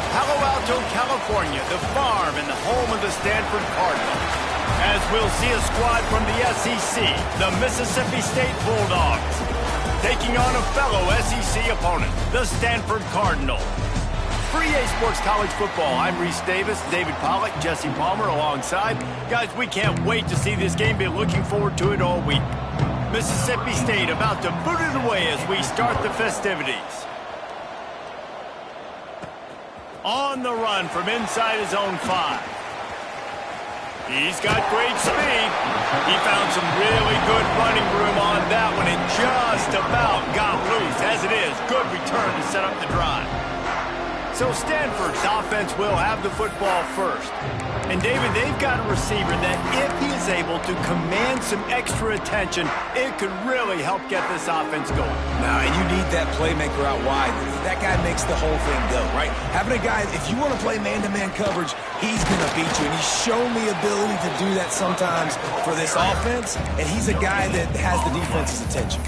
to Palo Alto, California, the farm and the home of the Stanford Cardinals. As we'll see a squad from the SEC, the Mississippi State Bulldogs, taking on a fellow SEC opponent, the Stanford Cardinals. For EA Sports College Football, I'm Reese Davis, David Pollack, Jesse Palmer alongside. Guys, we can't wait to see this game. Been looking forward to it all week. Mississippi State about to boot it away as we start the festivities. On the run from inside his own 5. He's got great speed. He found some really good running room on that one and just about got loose. As it is, good return to set up the drive. So Stanford's offense will have the football first. And David, they've got a receiver that if he is able to command some extra attention, it could really help get this offense going. Now, you need that playmaker out wide. That guy makes the whole thing go, right? Having a guy, if you want to play man-to-man coverage, he's going to beat you. And he's shown the ability to do that sometimes for this offense. And he's a guy that has the defense's attention.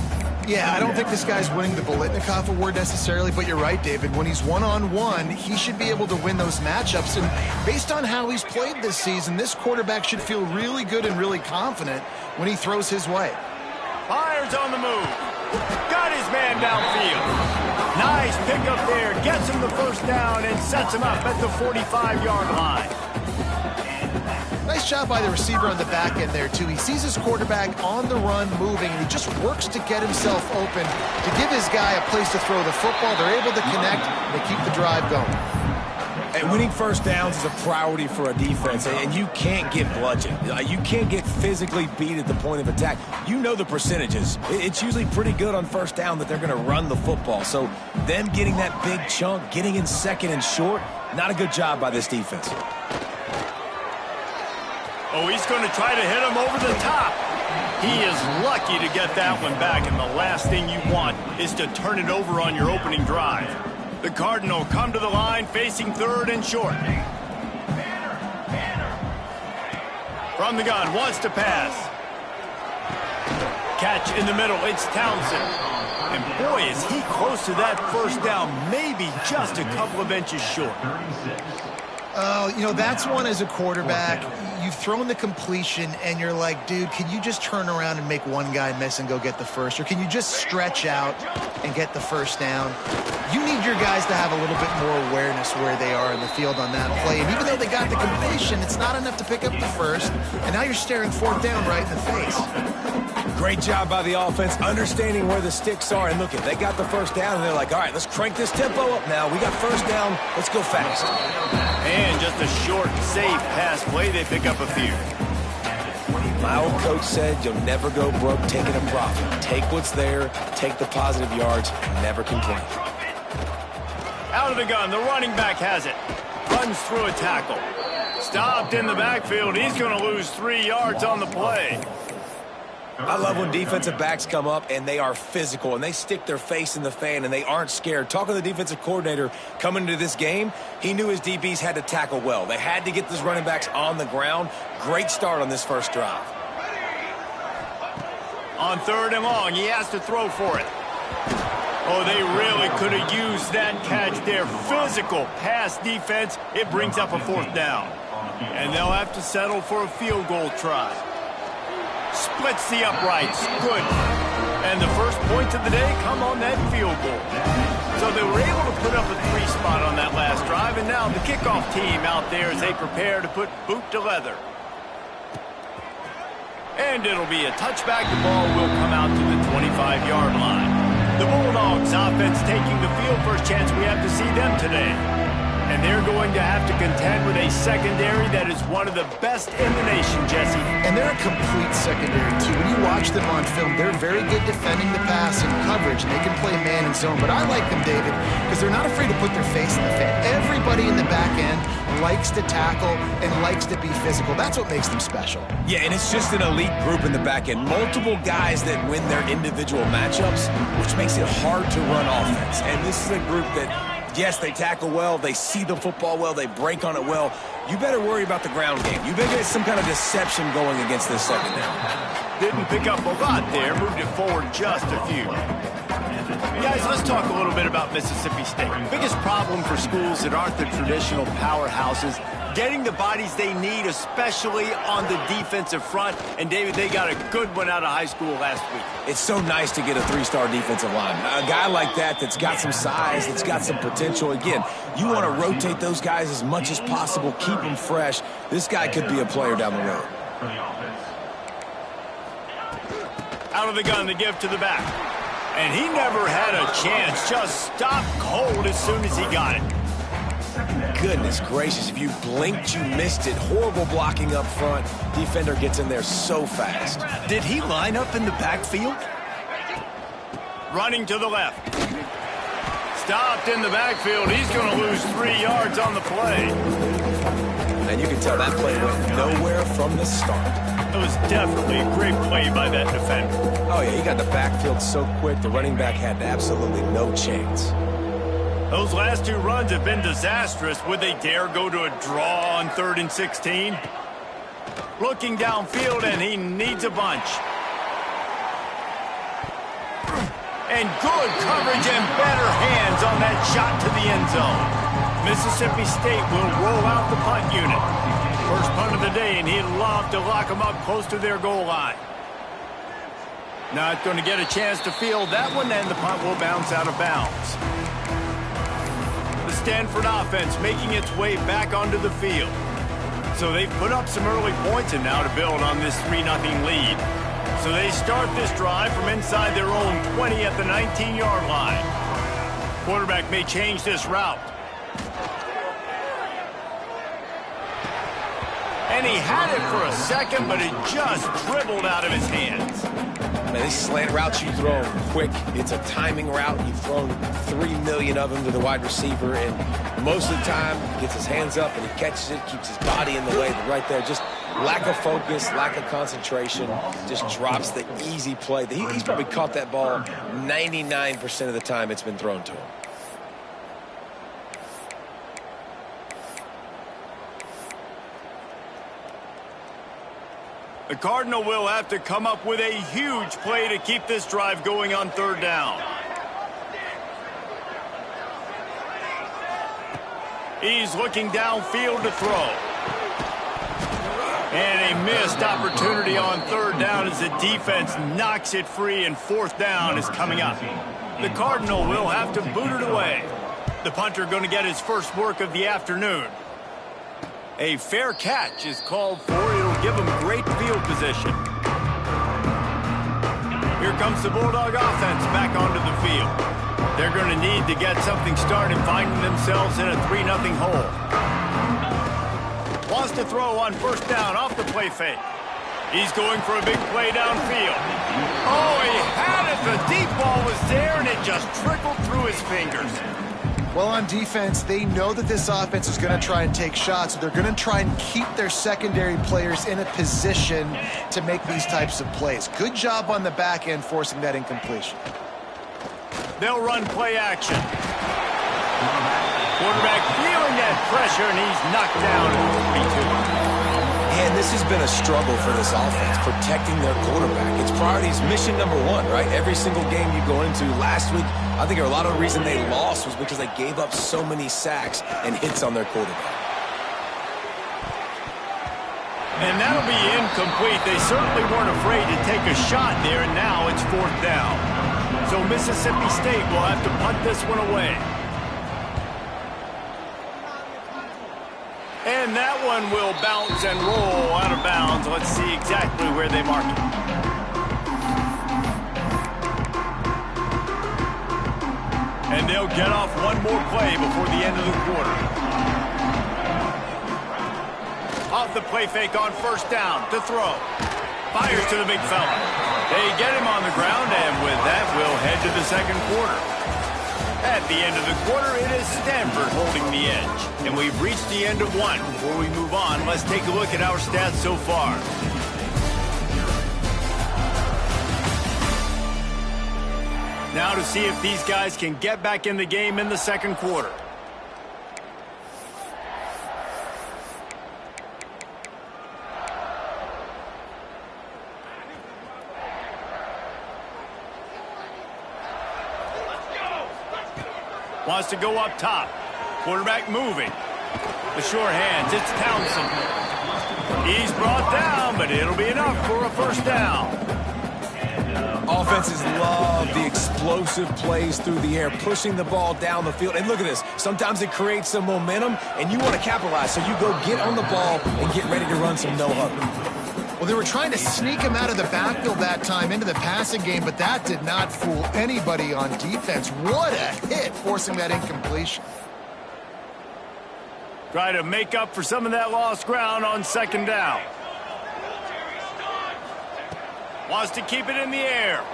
Yeah, I don't think this guy's winning the Biletnikoff Award necessarily, but you're right, David. When he's one-on-one, he should be able to win those matchups. And based on how he's played this season, this quarterback should feel really good and really confident when he throws his way. Fires on the move. Got his man downfield. Nice pickup there. Gets him the first down and sets him up at the 45-yard line. Nice job by the receiver on the back end there, too. He sees his quarterback on the run moving, and he just works to get himself open to give his guy a place to throw the football. They're able to connect, and they keep the drive going. And winning first downs is a priority for a defense, and you can't get bludgeoned. You can't get physically beat at the point of attack. You know the percentages. It's usually pretty good on first down that they're going to run the football. So them getting that big chunk, getting in second and short, not a good job by this defense. Oh, he's going to try to hit him over the top. He is lucky to get that one back, and the last thing you want is to turn it over on your opening drive. The Cardinal come to the line facing third and short. From the gun, wants to pass. Catch in the middle, it's Townsend. And boy, is he close to that first down, maybe just a couple of inches short. You know, that's one as a quarterback. You've thrown the completion, and you're like, dude, can you just turn around and make one guy miss and go get the first? Or can you just stretch out and get the first down? You need your guys to have a little bit more awareness where they are in the field on that play. And even though they got the completion, it's not enough to pick up the first. And now you're staring fourth down right in the face. Great job by the offense, understanding where the sticks are. And look, if they got the first down, and they're like, all right, let's crank this tempo up now. We got first down. Let's go fast. And just a short, safe pass play. They pick up a few. My old coach said you'll never go broke taking a profit. Take what's there, take the positive yards, never complain. Out of the gun, the running back has it. Runs through a tackle. Stopped in the backfield. He's going to lose 3 yards on the play. I love when defensive backs come up and they are physical and they stick their face in the fan and they aren't scared. Talking to the defensive coordinator coming into this game, he knew his DBs had to tackle well. They had to get those running backs on the ground. Great start on this first drive. On third and long, he has to throw for it. Oh, they really could have used that catch there. Physical pass defense. It brings up a fourth down. And they'll have to settle for a field goal try. Splits the uprights. Good. And the first points of the day come on that field goal. So they were able to put up a 3 spot on that last drive, and now the kickoff team out there as they prepare to put boot to leather. And it'll be a touchback. The ball will come out to the 25-yard line. The Bulldogs offense taking the field. First chance we have to see them today. And they're going to have to contend with a secondary that is one of the best in the nation, Jesse. And they're a complete secondary, too. When you watch them on film, they're very good defending the pass and coverage, and they can play man and zone. But I like them, David, because they're not afraid to put their face in the fan. Everybody in the back end likes to tackle and likes to be physical. That's what makes them special. Yeah, and it's just an elite group in the back end. Multiple guys that win their individual matchups, which makes it hard to run offense. And this is a group that, yes, they tackle well, they see the football well, they break on it well. You better worry about the ground game. You better get some kind of deception going against this secondary. Didn't pick up a lot there, moved it forward just a few. Guys, let's talk a little bit about Mississippi State. Biggest problem for schools that aren't the traditional powerhouses, getting the bodies they need, especially on the defensive front. And, David, they got a good one out of high school last week. It's so nice to get a 3-star defensive lineman. A guy like that's got some size, that's got some potential. Again, you want to rotate those guys as much as possible, keep them fresh. This guy could be a player down the road. Out of the gun, the give to the back. And he never had a chance. Just stopped cold as soon as he got it. Goodness gracious, if you blinked, you missed it. Horrible blocking up front. Defender gets in there so fast. Did he line up in the backfield? Running to the left. Stopped in the backfield. He's going to lose 3 yards on the play. And you can tell that play went nowhere from the start. It was definitely a great play by that defender. Oh, yeah, he got the backfield so quick, the running back had absolutely no chance. Those last 2 runs have been disastrous. Would they dare go to a draw on 3rd and 16? Looking downfield, and he needs a bunch. And good coverage and better hands on that shot to the end zone. Mississippi State will roll out the punt unit. First punt of the day, and he'd love to lock them up close to their goal line. Not going to get a chance to field that one, and the punt will bounce out of bounds. The Stanford offense making its way back onto the field. So they've put up some early points, and now to build on this 3-0 lead. So they start this drive from inside their own 20 at the 19-yard line. Quarterback may change this route. And he had it for a second, but it just dribbled out of his hands. Man, these slant routes you throw quick. It's a timing route. You've thrown 3 million of them to the wide receiver, and most of the time he gets his hands up and he catches it, keeps his body in the way. But right there, just lack of focus, lack of concentration, just drops the easy play. He's probably caught that ball 99% of the time it's been thrown to him. The Cardinal will have to come up with a huge play to keep this drive going on 3rd down. He's looking downfield to throw. And a missed opportunity on 3rd down as the defense knocks it free, and 4th down is coming up. The Cardinal will have to boot it away. The punter going to get his first work of the afternoon. A fair catch is called for. It'll give them great field position. Here comes the Bulldog offense back onto the field. They're going to need to get something started, finding themselves in a 3-0 hole. Wants to throw on 1st down off the play fake. He's going for a big play downfield. Oh, he had it. The deep ball was there, and it just trickled through his fingers. Well, on defense, they know that this offense is going to try and take shots. So they're going to try and keep their secondary players in a position to make these types of plays. Good job on the back end forcing that incompletion. They'll run play action. Quarterback feeling that pressure, and he's knocked down at 42. And this has been a struggle for this offense, protecting their quarterback. It's priorities, mission number 1, right? Every single game you go into. Last week, I think a lot of the reason they lost was because they gave up so many sacks and hits on their quarterback. And that'll be incomplete. They certainly weren't afraid to take a shot there, and now it's 4th down. So Mississippi State will have to punt this one away. And that one will bounce and roll out of bounds. Let's see exactly where they mark it. And they'll get off one more play before the end of the quarter. Off the play fake on 1st down to throw. Fires to the big fella. They get him on the ground, and with that, we'll head to the 2nd quarter. At the end of the quarter, it is Stanford holding the edge. And we've reached the end of one. Before we move on, let's take a look at our stats so far. Now to see if these guys can get back in the game in the 2nd quarter. Wants to go up top. Quarterback moving. The sure hands, it's Townsend. He's brought down, but it'll be enough for a first down. Offenses love the explosive plays through the air, pushing the ball down the field. And look at this. Sometimes it creates some momentum, and you want to capitalize. So you go get on the ball and get ready to run some no-huddle. Well, they were trying to sneak him out of the backfield that time into the passing game, but that did not fool anybody on defense. What a hit, forcing that incompletion. Try to make up for some of that lost ground on second down. Wants to keep it in the air.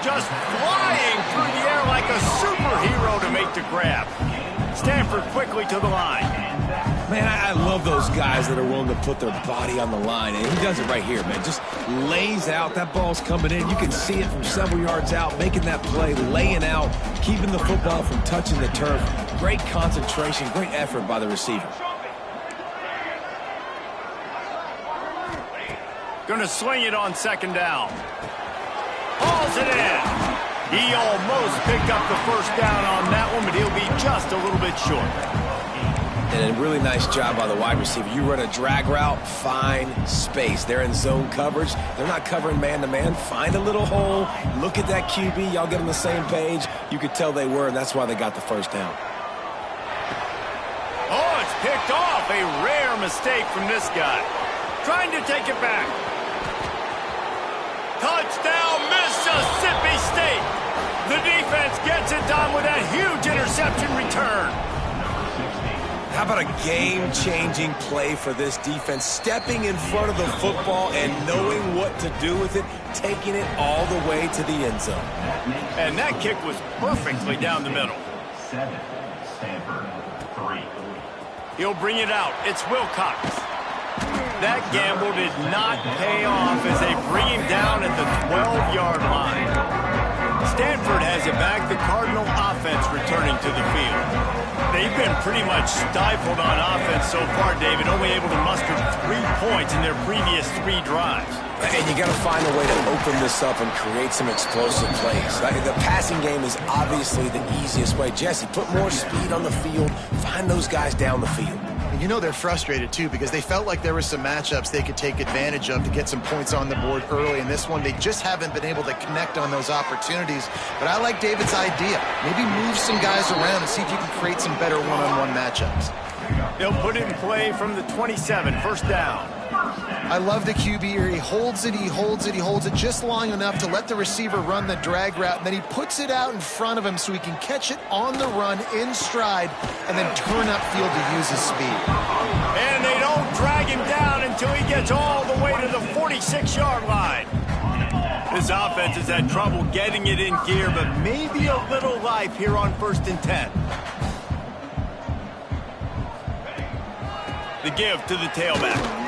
Just flying through the air like a superhero to make the grab. Stanford quickly to the line. Man, I love those guys that are willing to put their body on the line. And he does it right here, man. Just lays out. That ball's coming in. You can see it from several yards out, making that play, laying out, keeping the football from touching the turf. Great concentration, great effort by the receiver. Going to sling it on second down. Hauls it in. He almost picked up the first down on that one, but he'll be just a little bit short. And a really nice job by the wide receiver. You run a drag route, find space. They're in zone coverage. They're not covering man-to-man. Find a little hole. Look at that QB. Y'all get on the same page. You could tell they were, and that's why they got the first down. Oh, it's picked off. A rare mistake from this guy. Trying to take it back. Touchdown, Mississippi State. The defense gets it done with that huge interception return. How about a game-changing play for this defense? Stepping in front of the football and knowing what to do with it, taking it all the way to the end zone. And that kick was perfectly down the middle. 7, Stanford 3. He'll bring it out. It's Wilcox. That gamble did not pay off as they bring him down at the 12-yard line. Stanford has it back. The Cardinal offense returning to the field. They've been pretty much stifled on offense so far, David, only able to muster 3 points in their previous 3 drives. And you got to find a way to open this up and create some explosive plays. The passing game is obviously the easiest way. Jesse, put more speed on the field. Find those guys down the field. And you know they're frustrated, too, because they felt like there were some matchups they could take advantage of to get some points on the board early. In this one, they just haven't been able to connect on those opportunities. But I like David's idea. Maybe move some guys around and see if you can create some better one-on-one matchups. They'll put it in play from the 27, first down. I love the QB here. He holds it, he holds it, he holds it just long enough to let the receiver run the drag route, and then he puts it out in front of him so he can catch it on the run in stride and then turn upfield to use his speed. And they don't drag him down until he gets all the way to the 46-yard line. This offense has had trouble getting it in gear, but maybe a little life here on 1st and 10. The give to the tailback.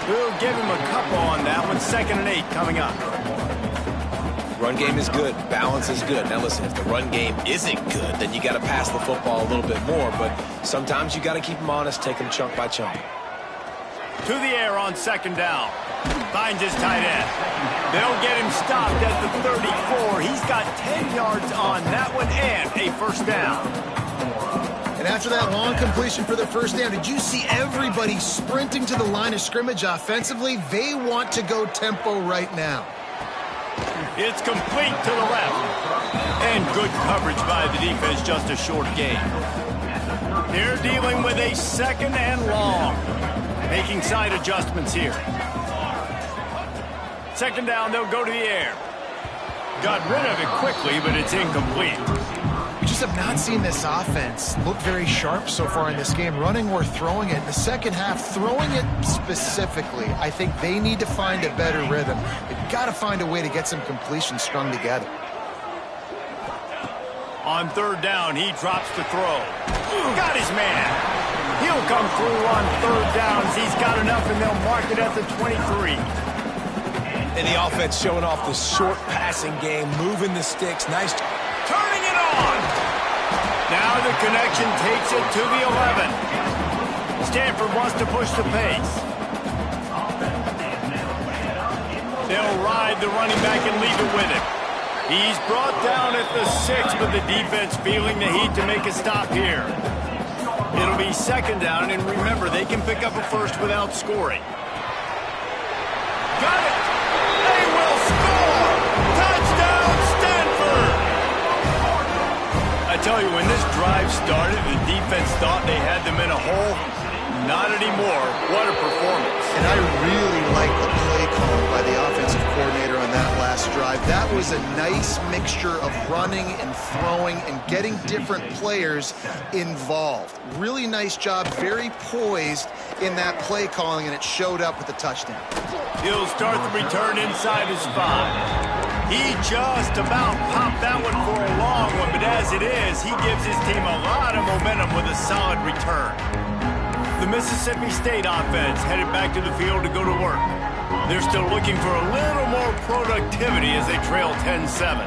We'll give him a couple on that one. 2nd and 8 coming up. Run game is good. Balance is good. Now listen, if the run game isn't good, then you got to pass the football a little bit more. But sometimes you got to keep them honest, take them chunk by chunk. To the air on 2nd down. Finds his tight end. They'll get him stopped at the 34. He's got 10 yards on that one and a first down. And after that long completion for the first down, did you see everybody sprinting to the line of scrimmage offensively? They want to go tempo right now. It's complete to the left. And good coverage by the defense, just a short gain. They're dealing with a 2nd and long. Making side adjustments here. 2nd down, they'll go to the air. Got rid of it quickly, but it's incomplete. We just have not seen this offense look very sharp so far in this game, running or throwing it. In the second half, throwing it specifically, I think they need to find a better rhythm. They've got to find a way to get some completions strung together. On 3rd down, he drops to throw. Got his man. He'll come through on 3rd downs. He's got enough, and they'll mark it at the 23. And the offense showing off the short passing game, moving the sticks. Nice. Turning it on. Now the connection takes it to the 11. Stanford wants to push the pace. They'll ride the running back and leave it with him. He's brought down at the 6, but the defense feeling the heat to make a stop here. It'll be second down, and remember, they can pick up a first without scoring. Got it! They will score! Touchdown, Stanford! I tell you, when this drive started, the defense thought they had them in a hole. Not anymore. What a performance. And I really like the play call by the offensive coordinator on that last drive. That was a nice mixture of running and throwing and getting different players involved. Really nice job, very poised in that play calling, and it showed up with the touchdown. He'll start the return inside his 5. He just about popped that one for a long one, but as it is, he gives his team a lot of momentum with a solid return. The Mississippi State offense headed back to the field to go to work. They're still looking for a little more productivity as they trail 10-7.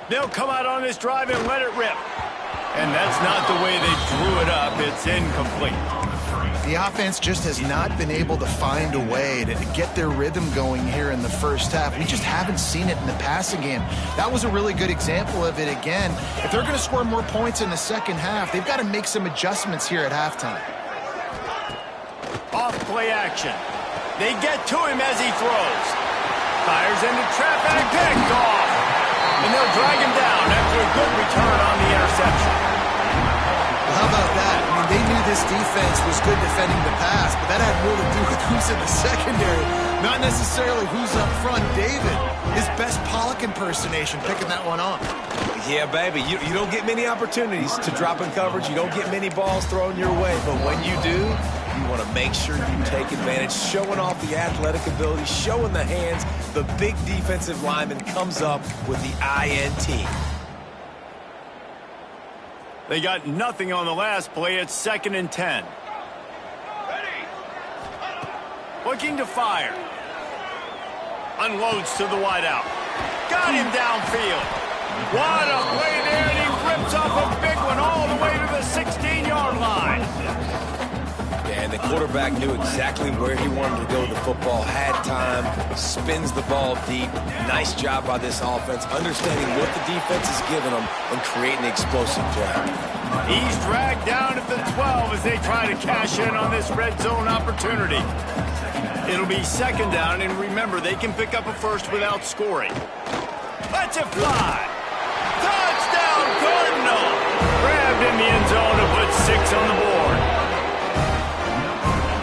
They'll come out on this drive and let it rip. And that's not the way they drew it up. It's incomplete. The offense just has not been able to find a way to get their rhythm going here in the first half. We just haven't seen it in the passing game. That was a really good example of it again. If they're going to score more points in the second half, they've got to make some adjustments here at halftime. Off play action. They get to him as he throws. Fires into trap and picked off. And they'll drag him down after a good return on the interception. How about that? I mean, they knew this defense was good defending the pass, but that had more to do with who's in the secondary, not necessarily who's up front. David, his best Pollock impersonation, picking that one off. Yeah, baby, you don't get many opportunities to drop in coverage. You don't get many balls thrown your way, but when you do, you want to make sure you take advantage, showing off the athletic ability, showing the hands. The big defensive lineman comes up with the INT. They got nothing on the last play. It's 2nd and 10. Looking to fire. Unloads to the wideout. Got him downfield. What a play there, and he rips off a big one all the way to the 16-yard line. And the quarterback knew exactly where he wanted to go with the football, had time, spins the ball deep. Nice job by this offense, understanding what the defense is giving them and creating an explosive play. He's dragged down at the 12 as they try to cash in on this red zone opportunity. It'll be 2nd down, and remember, they can pick up a first without scoring. Let's it fly. Touchdown, Cardinal! Grabbed in the end zone to put 6 on the board.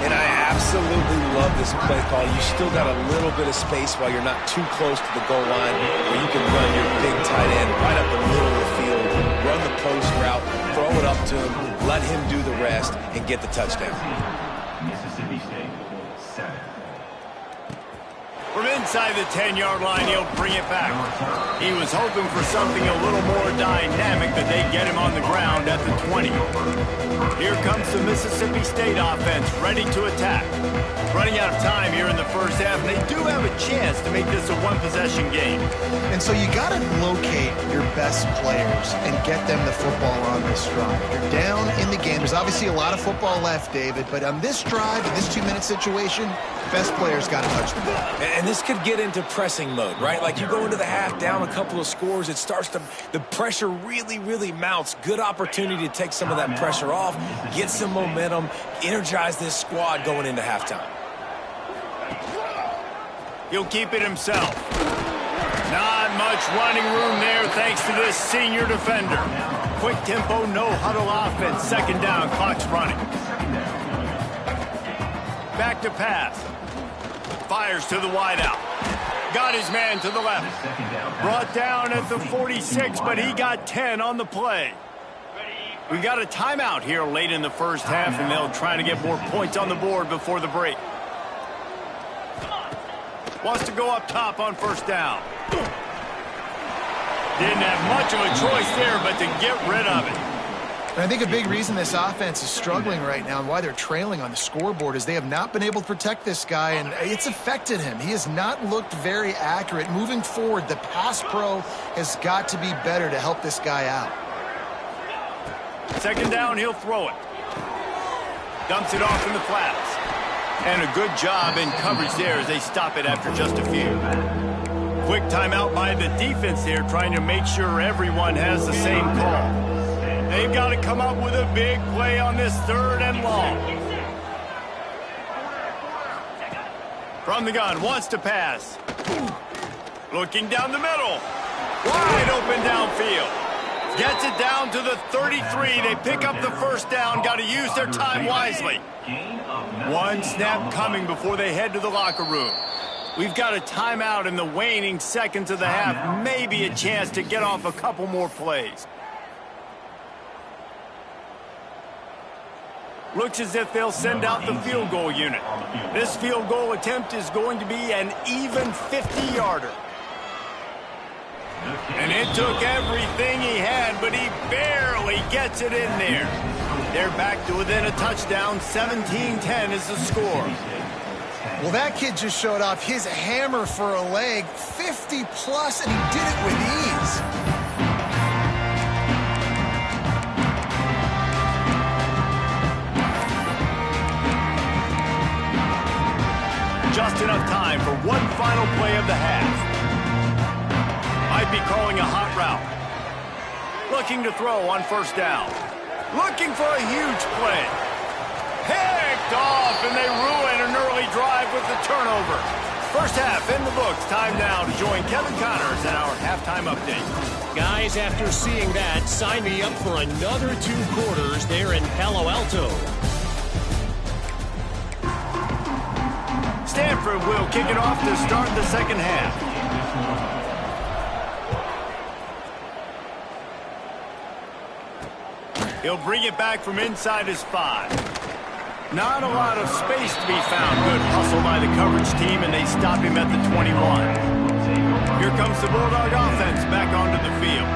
And I absolutely love this play call. You still got a little bit of space while you're not too close to the goal line, where you can run your big tight end right up the middle of the field, run the post route, throw it up to him, let him do the rest, and get the touchdown. Mississippi State, 7. From inside the 10-yard line, he'll bring it back. He was hoping for something a little more dynamic, that they get him on the ground at the 20. Here comes the Mississippi State offense, ready to attack. Running out of time here in the first half, and they do have a chance to make this a one-possession game. And so you got to locate your best players and get them the football on this drive. You're down in the game. There's obviously a lot of football left, David, but on this drive, in this 2-minute situation, best players got to touch the ball. And this could get into pressing mode, right? Like you go into the half down a couple of scores, it starts to, the pressure really, really mounts. Good opportunity to take some of that pressure off, get some momentum, energize this squad going into halftime. He'll keep it himself. Not much running room there thanks to this senior defender. Quick tempo, no huddle offense. 2nd down, clock's running. Back to pass. Fires to the wideout. Got his man to the left. Brought down at the 46, but he got 10 on the play. We got a timeout here late in the first half, and they'll try to get more points on the board before the break. Wants to go up top on 1st down. Didn't have much of a choice there, but to get rid of it. And I think a big reason this offense is struggling right now and why they're trailing on the scoreboard is they have not been able to protect this guy, and it's affected him. He has not looked very accurate. Moving forward, the pass pro has got to be better to help this guy out. 2nd down, he'll throw it. Dumps it off in the flats. And a good job in coverage there as they stop it after just a few. Quick timeout by the defense there, trying to make sure everyone has the same call. They've got to come up with a big play on this 3rd and long. From the gun, wants to pass. Looking down the middle. Wide open downfield. Gets it down to the 33. They pick up the 1st down. Got to use their time wisely. One snap coming before they head to the locker room. We've got a timeout in the waning seconds of the half. Maybe a chance to get off a couple more plays. Looks as if they'll send out the field goal unit. This field goal attempt is going to be an even 50-yarder. And it took everything he had, but he barely gets it in there. They're back to within a touchdown. 17-10 is the score. Well, that kid just showed off his hammer for a leg, 50-plus, and he did it with ease. Just enough time for one final play of the half. Might be calling a hot route. Looking to throw on 1st down. Looking for a huge play. Picked off, and they ruin an early drive with the turnover. 1st half in the books. Time now to join Kevin Connors in our halftime update. Guys, after seeing that, sign me up for another 2 quarters there in Palo Alto. Stanford will kick it off to start the 2nd half. He'll bring it back from inside his 5. Not a lot of space to be found. Good hustle by the coverage team, and they stop him at the 21. Here comes the Bulldog offense back onto the field.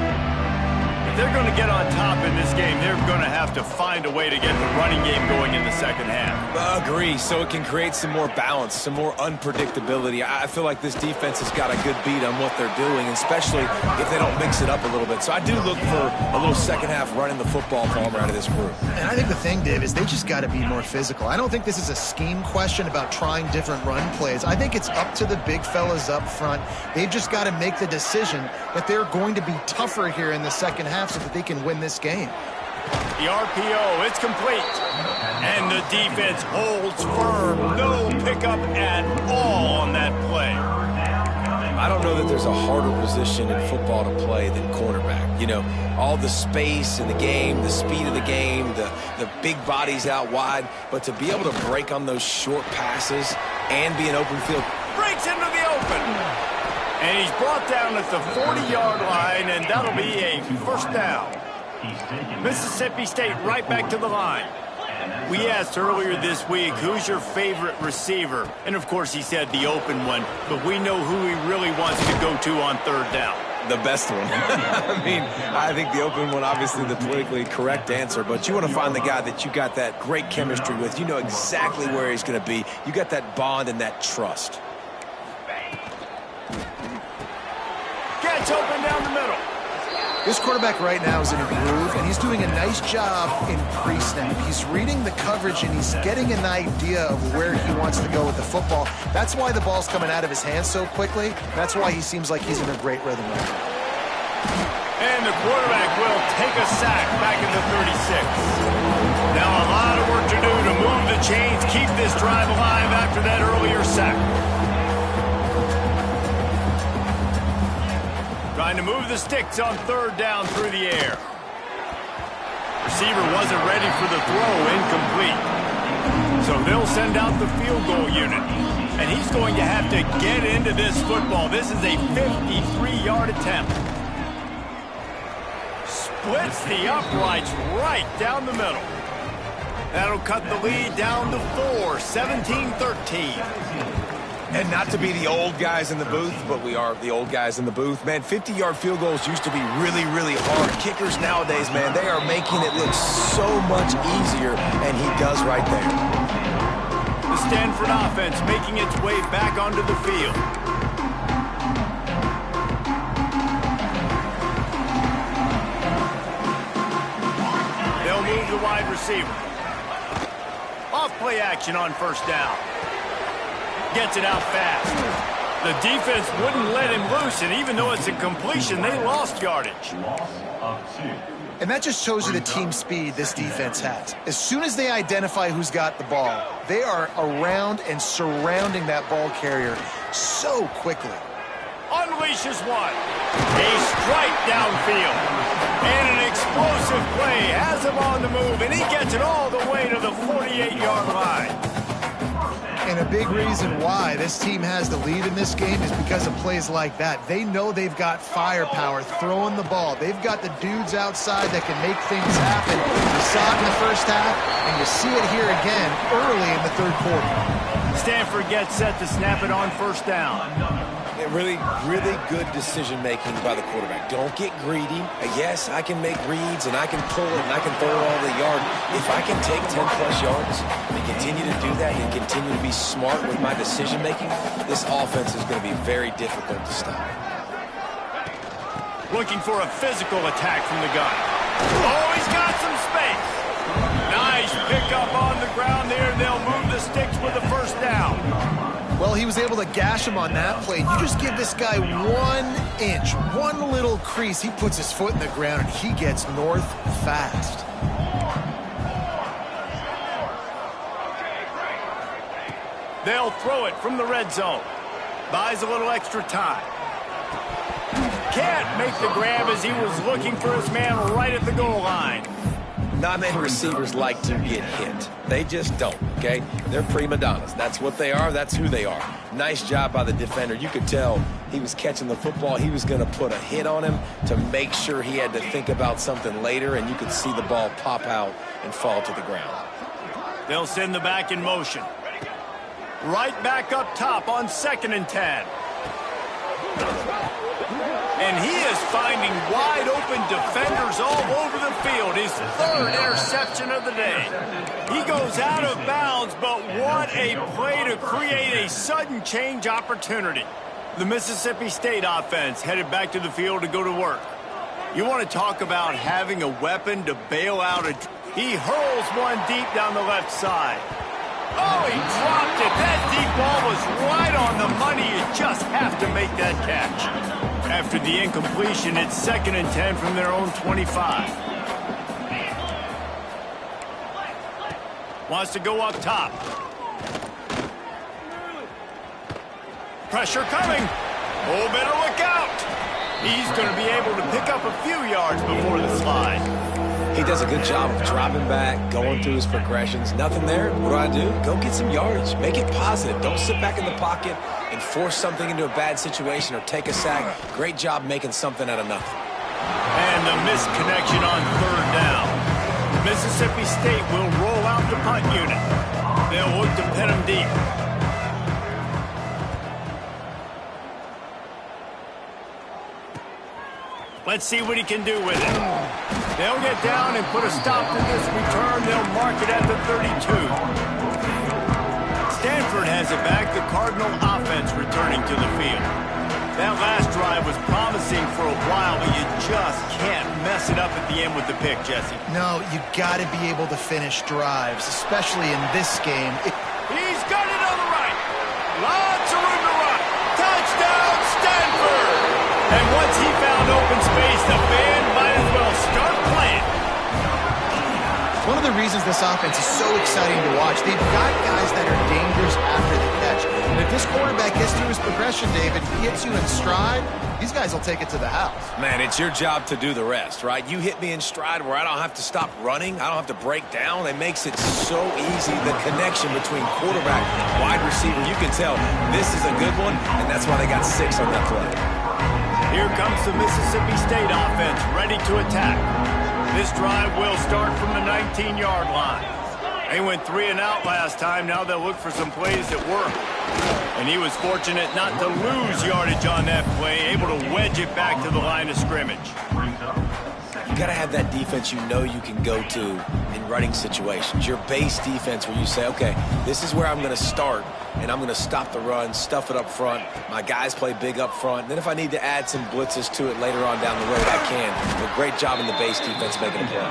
If they're going to get on top in this game, they're going to have to find a way to get the running game going in the 2nd half. Agree, so it can create some more balance, some more unpredictability. I feel like this defense has got a good beat on what they're doing, especially if they don't mix it up a little bit. So I do look for a little 2nd half running the football Palmer out of this group. And I think the thing, Dave, is they just got to be more physical. I don't think this is a scheme question about trying different run plays. I think it's up to the big fellas up front. They've just got to make the decision that they're going to be tougher here in the 2nd half so that they can win this game. The RPO, it's complete. And the defense holds firm. No pickup at all on that play. I don't know that there's a harder position in football to play than quarterback. You know, all the space in the game, the speed of the game, the big bodies out wide. But to be able to break on those short passes and be an open field. Breaks into the open. And he's brought down at the 40-yard line, and that'll be a 1st down. Mississippi State right back to the line. We asked earlier this week, who's your favorite receiver? And, of course, he said the open one, but we know who he really wants to go to on 3rd down. The best one. I mean, I think the open one, obviously the politically correct answer, but you want to find the guy that you got that great chemistry with. You know exactly where he's going to be. You got that bond and that trust. Gets open down the middle. This quarterback right now is in a groove, and he's doing a nice job in pre-snap. He's reading the coverage, and he's getting an idea of where he wants to go with the football. That's why the ball's coming out of his hands so quickly. That's why he seems like he's in a great rhythm right now. And the quarterback will take a sack back at the 36. Now a lot of work to do to move the chains, keep this drive alive after that earlier sack. Trying to move the sticks on 3rd down through the air. Receiver wasn't ready for the throw, incomplete. So they'll send out the field goal unit. And he's going to have to get into this football. This is a 53-yard attempt. Splits the uprights right down the middle. That'll cut the lead down to 4, 17-13. And not to be the old guys in the booth, but we are the old guys in the booth. Man, 50-yard field goals used to be really, really hard. Kickers nowadays, man, they are making it look so much easier, and he does right there. The Stanford offense making its way back onto the field. They'll move the wide receiver. Enough play action on first down. Gets it out fast. The defense wouldn't let him loose, and even though it's a completion, they lost yardage. Loss of 2. And that just shows you the team speed this defense has. As soon as they identify who's got the ball, they are around and surrounding that ball carrier so quickly. Unleashes one. A strike downfield. And an explosive play has him on the move, and he gets it all the way to the 48-yard line. And a big reason why this team has the lead in this game is because of plays like that. They know they've got firepower throwing the ball. They've got the dudes outside that can make things happen. You saw it in the first half, and you see it here again early in the third quarter. Stanford gets set to snap it on first down. Really, really good decision-making by the quarterback. Don't get greedy. Yes, I can make reads, and I can pull it, and I can throw all the yard. If I can take 10-plus yards and continue to do that and continue to be smart with my decision-making, this offense is going to be very difficult to stop. Looking for a physical attack from the gun. Oh, he's got some space. Nice pickup on the ground there. They'll move the sticks with the first down. Well, he was able to gash him on that play. You just give this guy 1 inch, one little crease. He puts his foot in the ground, and he gets north fast. They'll throw it from the red zone. Buys a little extra time. Can't make the grab as he was looking for his man right at the goal line. Not many receivers like to get hit. They just don't, okay? They're prima donnas. That's what they are. That's who they are. Nice job by the defender. You could tell he was catching the football. He was going to put a hit on him to make sure he had to think about something later, and you could see the ball pop out and fall to the ground. They'll send the back in motion. Right back up top on 2nd and 10. And he is finding wide-open defenders all over the field. His 3rd interception of the day. He goes out of bounds, but what a play to create a sudden change opportunity. The Mississippi State offense headed back to the field to go to work. You want to talk about having a weapon to bail out a... He hurls one deep down the left side. Oh, he dropped it. That deep ball was right on the money. You just have to make that catch. After the incompletion, it's 2nd and 10 from their own 25. Wants to go up top. Pressure coming. Oh, better look out. He's going to be able to pick up a few yards before the slide. He does a good job of dropping back, going through his progressions. Nothing there. What do? Go get some yardage. Make it positive. Don't sit back in the pocket and force something into a bad situation or take a sack. Great job making something out of nothing. And the missed connection on 3rd down. Mississippi State will roll out the punt unit. They'll look to pin him deep. Let's see what he can do with it. They'll get down and put a stop to this return. They'll mark it at the 32. Stanford has it back. The Cardinal offense returning to the field. That last drive was promising for a while, but you just can't mess it up at the end with the pick, Jesse. No, you got to be able to finish drives, especially in this game. He's got it on the right. Lots of room to run. Touchdown, Stanford! And once he found open space, the band might as well start playing. One of the reasons this offense is so exciting to watch, they've got guys that are dangerous after the catch. And if this quarterback gets through his progression, David, hits you in stride, these guys will take it to the house. Man, it's your job to do the rest, right? You hit me in stride where I don't have to stop running. I don't have to break down. It makes it so easy. The connection between quarterback and wide receiver, you can tell this is a good one, and that's why they got 6 on that play. Here comes the Mississippi State offense, ready to attack. This drive will start from the 19-yard line. They went 3 and out last time. Now they'll look for some plays that work. And he was fortunate not to lose yardage on that play, able to wedge it back to the line of scrimmage. You got to have that defense you know you can go to in running situations. Your base defense where you say, okay, this is where I'm going to start, and I'm going to stop the run, stuff it up front. My guys play big up front. And then if I need to add some blitzes to it later on down the road, I can. But great job in the base defense making a play.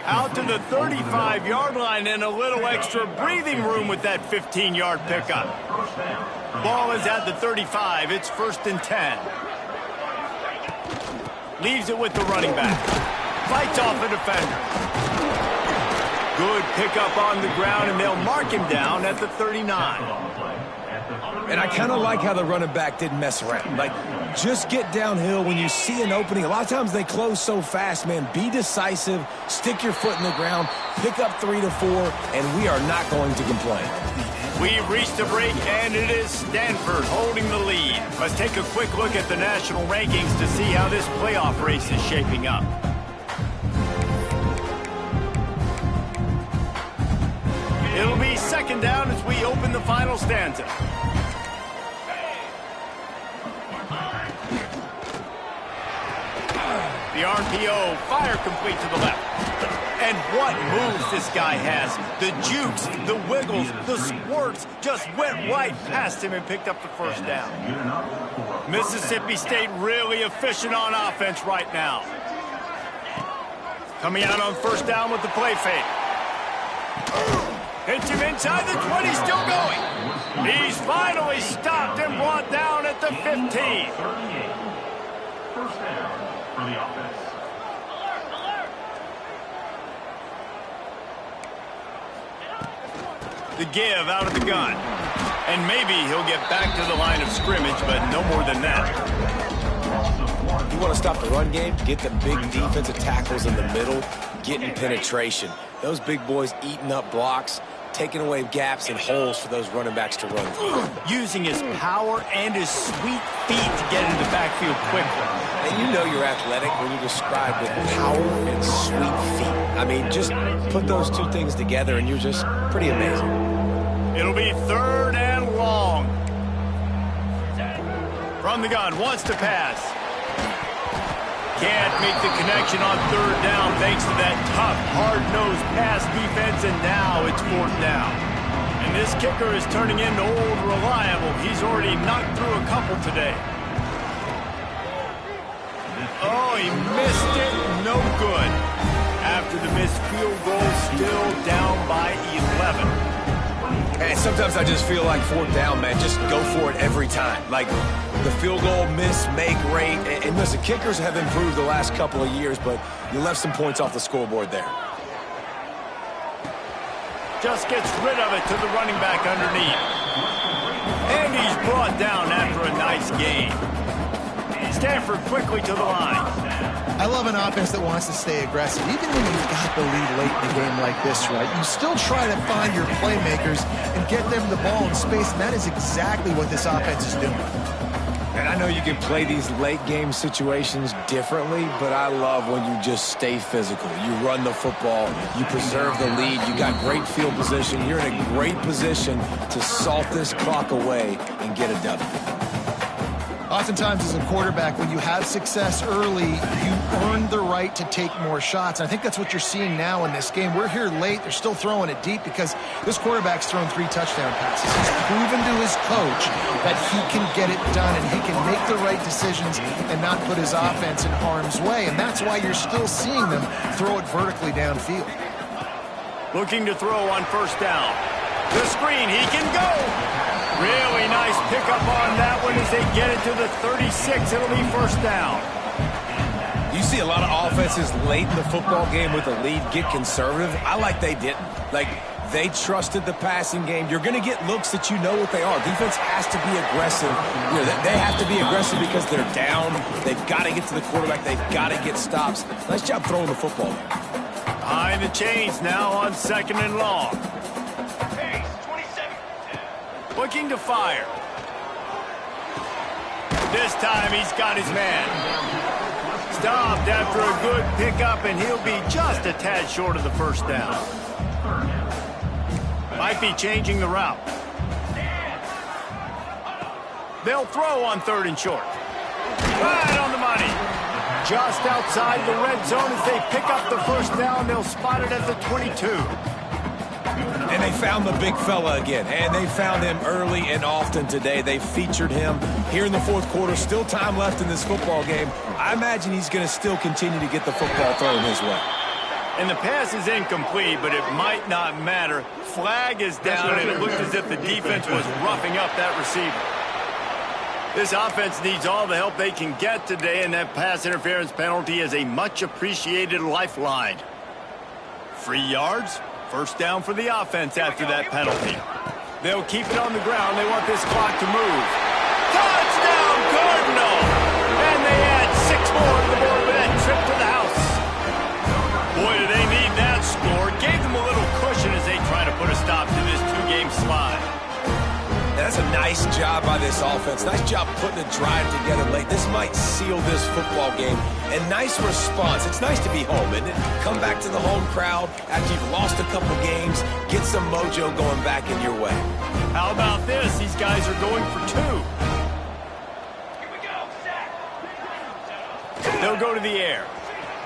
Out to the 35-yard line and a little extra breathing room with that 15-yard pickup. Ball is at the 35. It's 1st and 10. Leaves it with the running back. Fights off a defender. Good pickup on the ground, and they'll mark him down at the 39. And I kind of like how the running back didn't mess around. Like, just get downhill when you see an opening. A lot of times they close so fast, man. Be decisive, stick your foot in the ground, pick up 3 to 4, and we are not going to complain. We've reached a break, and it is Stanford holding the lead. Let's take a quick look at the national rankings to see how this playoff race is shaping up. It'll be 2nd down as we open the final stanza. The RPO, fire complete to the left. And what moves this guy has. The jukes, the wiggles, the squirts just went right past him and picked up the 1st down. Mississippi State really efficient on offense right now. Coming out on 1st down with the play fake. Hits him inside the 20, still going. He's finally stopped and brought down at the 15. 1st down for the offense. The give out of the gun. And maybe he'll get back to the line of scrimmage, but no more than that. You want to stop the run game? Get the big defensive tackles in the middle, getting penetration. Those big boys eating up blocks, taking away gaps and holes for those running backs to run through. Using his power and his sweet feet to get into the backfield quickly. And you know you're athletic when you describe with power and sweet feet. I mean, just put those two things together and you're just pretty amazing. It'll be 3rd and long. From the gun, wants to pass. Can't make the connection on 3rd down thanks to that tough, hard-nosed pass defense, and now it's 4th down. And this kicker is turning into old reliable. He's already knocked through a couple today. Oh, he missed it. No good. After the missed field goal, still down by 11. And sometimes I just feel like 4th down, man. Just go for it every time. Like the field goal miss, make rate. And listen, kickers have improved the last couple of years, but you left some points off the scoreboard there. Just gets rid of it to the running back underneath. And he's brought down after a nice gain. Stanford quickly to the line. I love an offense that wants to stay aggressive. Even when you've got the lead late in a game like this, right, you still try to find your playmakers and get them the ball in space, and that is exactly what this offense is doing. And I know you can play these late game situations differently, but I love when you just stay physical. You run the football, you preserve the lead, you got great field position. You're in a great position to salt this clock away and get a W. Oftentimes as a quarterback, when you have success early, you earn the right to take more shots. And I think that's what you're seeing now in this game. We're here late. They're still throwing it deep because this quarterback's thrown 3 touchdown passes. He's proven to his coach that he can get it done and he can make the right decisions and not put his offense in harm's way. And that's why you're still seeing them throw it vertically downfield. Looking to throw on 1st down. The screen, he can go. Really nice pickup on that one as they get it to the 36. It'll be 1st down. You see a lot of offenses late in the football game with a lead get conservative. I like they didn't. Like, they trusted the passing game. You're going to get looks that you know what they are. Defense has to be aggressive. You know, they have to be aggressive because they're down. They've got to get to the quarterback. They've got to get stops. Nice job throwing the football. Behind the chains now on 2nd and long. Looking to fire. This time he's got his man. Stopped after a good pickup, and he'll be just a tad short of the 1st down. Might be changing the route. They'll throw on 3rd and short. Right on the money. Just outside the red zone as they pick up the 1st down. They'll spot it at the 22. And they found the big fella again, and they found him early and often today. They featured him here in the 4th quarter. Still time left in this football game. I imagine he's going to still continue to get the football thrown his way. And the pass is incomplete, but it might not matter. Flag is down, and it looked as if the defense was roughing up that receiver. This offense needs all the help they can get today, and that pass interference penalty is a much-appreciated lifeline. 3 yards, first down for the offense after that penalty. They'll keep it on the ground. They want this clock to move. Touchdown, Cardinal! And they add 6 more to the board with that trip to the house. Boy, do they need that score. Gave them a little cushion as they try to put a stop to this 2-game slide. That's a nice job by this offense. Nice job putting a drive together late. This might seal this football game. And nice response. It's nice to be home, isn't it? Come back to the home crowd after you've lost a couple games. Get some mojo going back in your way. How about this? These guys are going for 2. They'll go to the air.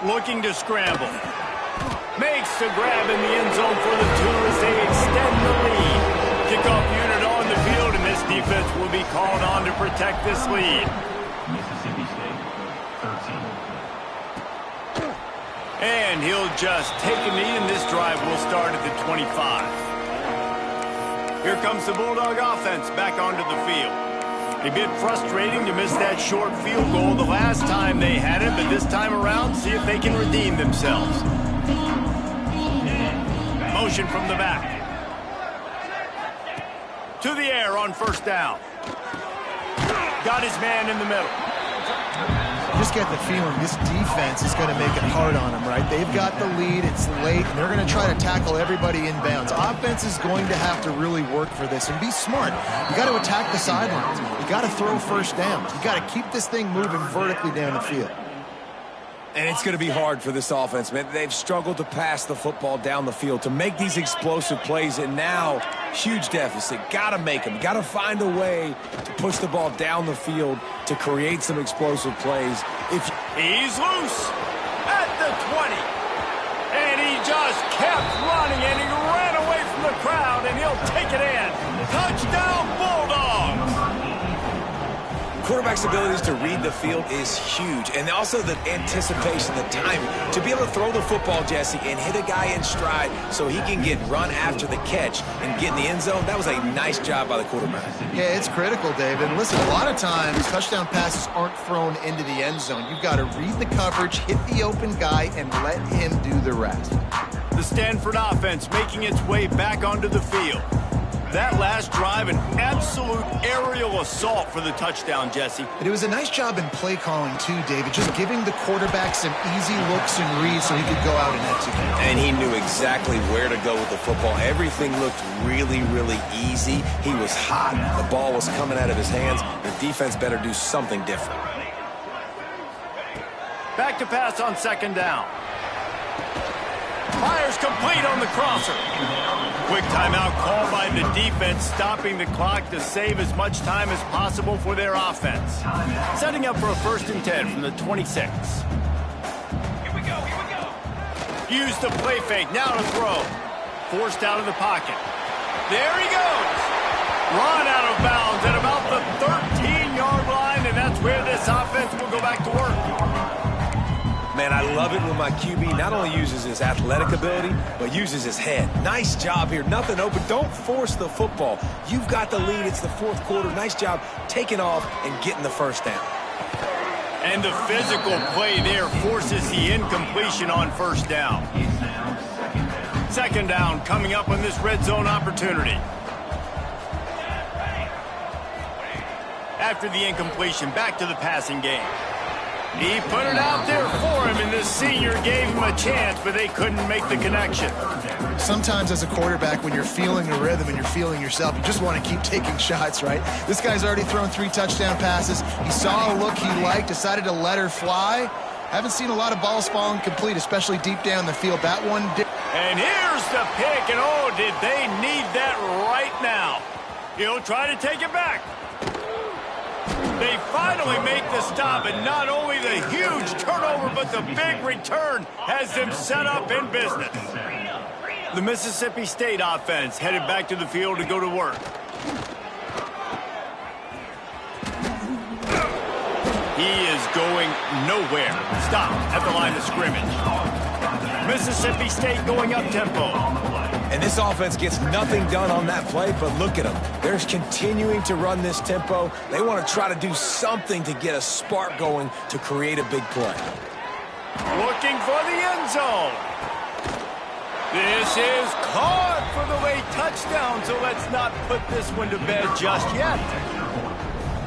Looking to scramble. Makes the grab in the end zone for the 2 as they extend the lead. Kickoff unit on the field, and this defense will be called on to protect this lead. Mississippi State, 13. And he'll just take a knee, and this drive will start at the 25. Here comes the Bulldog offense back onto the field. A bit frustrating to miss that short field goal the last time they had it, but this time around, see if they can redeem themselves. Motion from the back. To the air on first down. Got his man in the middle. Just get the feeling this defense is going to make it hard on them, right? They've got the lead, it's late, and they're going to try to tackle everybody inbounds. Offense is going to have to really work for this and be smart. You got to attack the sidelines. You got to throw first downs. You got to keep this thing moving vertically down the field. And it's going to be hard for this offense, man. They've struggled to pass the football down the field, to make these explosive plays, and now, huge deficit. Got to make them. Got to find a way to push the ball down the field to create some explosive plays. He's loose at the 20. And he just kept running, and he ran away from the crowd, and he'll take it in. Touchdown, Bulldogs! Quarterback's abilities to read the field is huge, and also the anticipation, the timing. To be able to throw the football, Jesse, and hit a guy in stride so he can get run after the catch and get in the end zone, that was a nice job by the quarterback. Yeah, it's critical, David. And listen, a lot of times, touchdown passes aren't thrown into the end zone. You've got to read the coverage, hit the open guy, and let him do the rest. The Stanford offense making its way back onto the field. That last drive, an absolute aerial assault for the touchdown, Jesse. But it was a nice job in play calling, too, David. Just giving the quarterback some easy looks and reads so he could go out and execute. And he knew exactly where to go with the football. Everything looked really, really easy. He was hot. The ball was coming out of his hands. The defense better do something different. Back to pass on second down. Fires complete on the crosser. Quick timeout called by the defense, stopping the clock to save as much time as possible for their offense. Setting up for a 1st and 10 from the 26. Here we go. Use the play fake, now to throw. Forced out of the pocket. There he goes. Run out of bounds at about the 13-yard line, and that's where this offense will go back to work. Man, I love it when my QB not only uses his athletic ability, but uses his head. Nice job here. Nothing open. Don't force the football. You've got the lead. It's the 4th quarter. Nice job taking off and getting the first down. And the physical play there forces the incompletion on first down. Second down coming up on this red zone opportunity. After the incompletion, back to the passing game. He put it out there for him, and the senior gave him a chance, but they couldn't make the connection. Sometimes as a quarterback, when you're feeling a rhythm and you're feeling yourself, you just want to keep taking shots, right? This guy's already thrown 3 touchdown passes. He saw a look he liked, decided to let her fly. Haven't seen a lot of balls falling complete, especially deep down the field. That one did. And here's the pick, and oh, did they need that right now. He'll try to take it back. They finally make the stop, and not only the huge turnover, but the big return has them set up in business. The Mississippi State offense headed back to the field to go to work. He is going nowhere. Stopped at the line of scrimmage. Mississippi State going up-tempo. And this offense gets nothing done on that play, but look at them. They're continuing to run this tempo. They want to try to do something to get a spark going to create a big play. Looking for the end zone. This is caught for the late touchdown, so let's not put this one to bed just yet.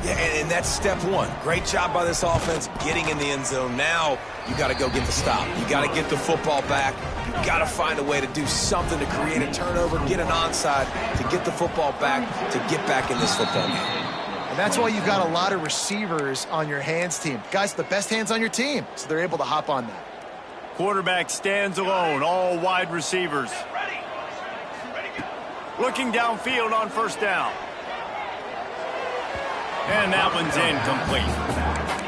Yeah, and that's step one. Great job by this offense getting in the end zone. Now you got to go get the stop. You got to get the football back. You got to find a way to do something to create a turnover, get an onside, to get the football back, to get back in this football game. And that's why you've got a lot of receivers on your hands team. Guys, the best hands on your team, so they're able to hop on that. Quarterback stands alone, all wide receivers. Looking downfield on first down. And that one's incomplete.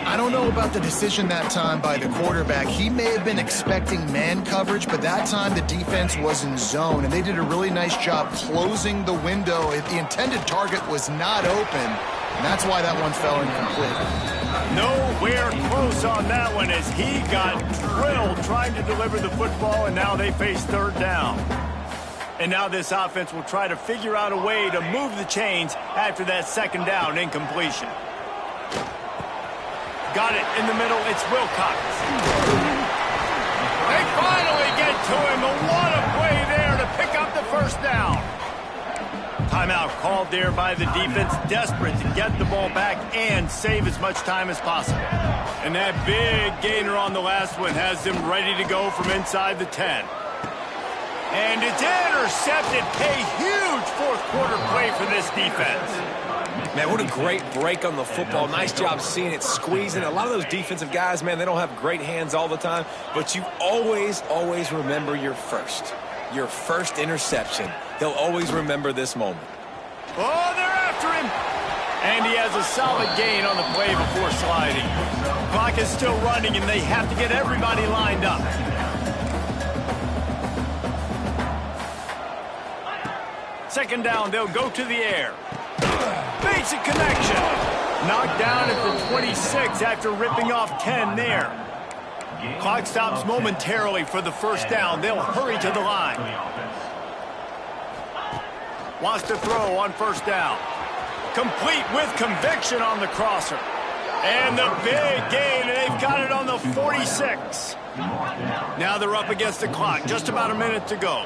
I don't know about the decision that time by the quarterback. He may have been expecting man coverage, but that time the defense was in zone, and they did a really nice job closing the window. The intended target was not open, and that's why that one fell incomplete. Nowhere close on that one as he got drilled trying to deliver the football, and now they face third down. And now this offense will try to figure out a way to move the chains after that second down incompletion. Got it in the middle. It's Wilcox. They finally get to him. But what a play there to pick up the first down. Timeout called there by the defense, desperate to get the ball back and save as much time as possible. And that big gainer on the last one has them ready to go from inside the 10. And it's intercepted. A huge fourth quarter play for this defense. Man, what a great break on the football. Nice job seeing it squeezing. A lot of those defensive guys, man, they don't have great hands all the time, but you always remember your first interception. They'll always remember this moment. Oh, they're after him. And he has a solid gain on the play before sliding. Clock is still running, and they have to get everybody lined up. Second down, they'll go to the air. Basic connection. Knocked down at the 26 after ripping off 10 there. Clock stops momentarily for the first down. They'll hurry to the line. Wants to throw on first down. Complete with conviction on the crosser. And the big gain, and they've got it on the 46. Now they're up against the clock. Just about a minute to go.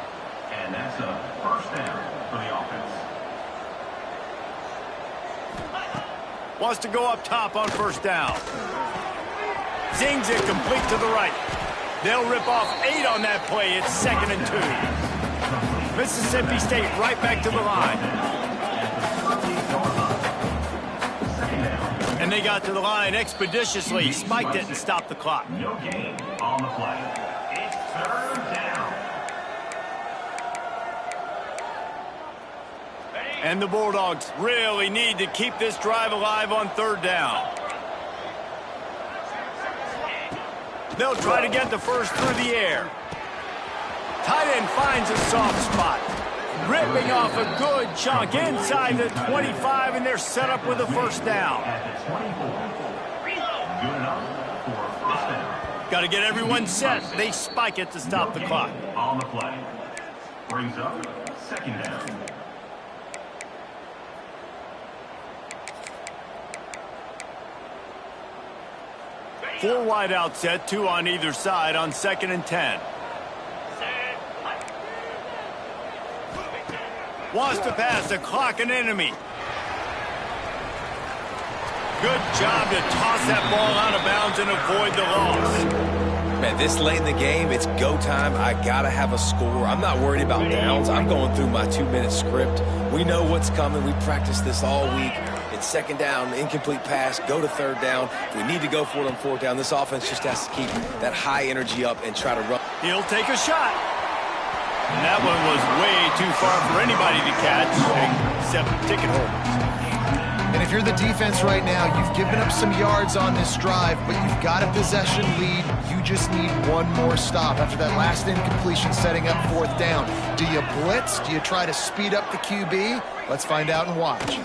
And that's a first down for the offense. Wants to go up top on first down. Zings it complete to the right. They'll rip off 8 on that play. It's 2nd and 2. Mississippi State right back to the line. And they got to the line expeditiously. Spiked it and stopped the clock. No gain on the play. It's third down. And the Bulldogs really need to keep this drive alive on third down. They'll try to get the first through the air. Tight end finds a soft spot. Ripping off a good chunk inside the 25, and they're set up with a first down. At the 24. Good enough for a first down. Got to get everyone set. They spike it to stop the clock. On the play. Brings up second down. Four wide out set, 2 on either side on 2nd and 10. Wants to pass the clock an enemy. Good job to toss that ball out of bounds and avoid the loss. Man, this late in the game, it's go time. I got to have a score. I'm not worried about downs. I'm going through my 2-minute script. We know what's coming. We practiced this all week. It's second down, incomplete pass, go to third down. If we need to go for it on fourth down, this offense just has to keep that high energy up and try to run. He'll take a shot. And that one was way too far for anybody to catch, except ticket holders. And if you're the defense right now, you've given up some yards on this drive, but you've got a possession lead. You just need one more stop after that last incompletion setting up fourth down. Do you blitz? Do you try to speed up the QB? Let's find out and watch.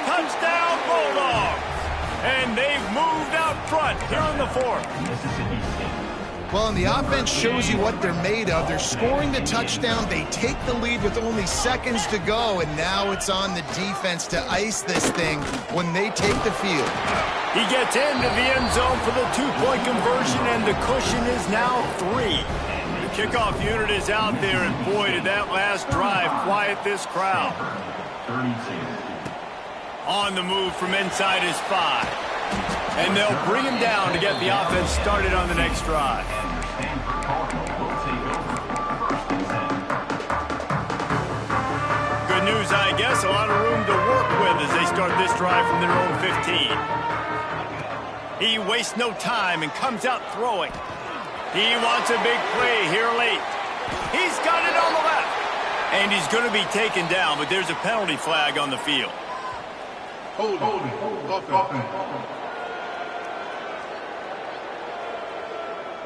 Touchdown Bulldogs! And they've moved out front here in the fourth. Mississippi State Well, and the offense shows you what they're made of. They're scoring the touchdown. They take the lead with only seconds to go, and now it's on the defense to ice this thing when they take the field. He gets into the end zone for the two-point conversion, and the cushion is now 3. The kickoff unit is out there, and boy, did that last drive quiet this crowd. 32. On the move from inside his 5. And they'll bring him down to get the offense started on the next drive. Good news, I guess. A lot of room to work with as they start this drive from their own 15. He wastes no time and comes out throwing. He wants a big play here late. He's got it on the left. And he's going to be taken down, but there's a penalty flag on the field.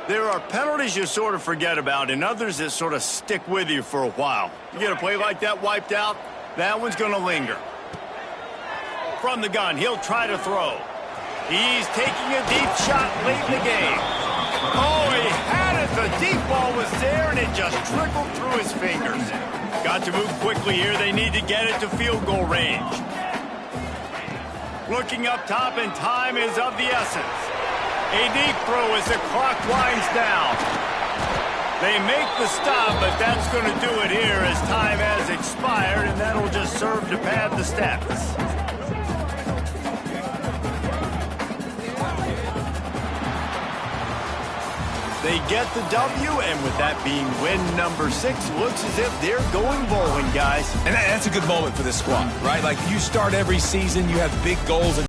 There are penalties you sort of forget about and others that sort of stick with you for a while. You get a play like that wiped out, that one's going to linger. From the gun, he'll try to throw. He's taking a deep shot late in the game. Oh, he had it. The deep ball was there, and it just trickled through his fingers. Got to move quickly here. They need to get it to field goal range. Looking up top, and time is of the essence. A deep throw as the clock winds down. They make the stop, but that's going to do it here as time has expired, and that'll just serve to pad the stats. They get the W, and with that being win number 6, looks as if they're going bowling, guys. And that's a good moment for this squad, right? Like, you start every season, you have big goals.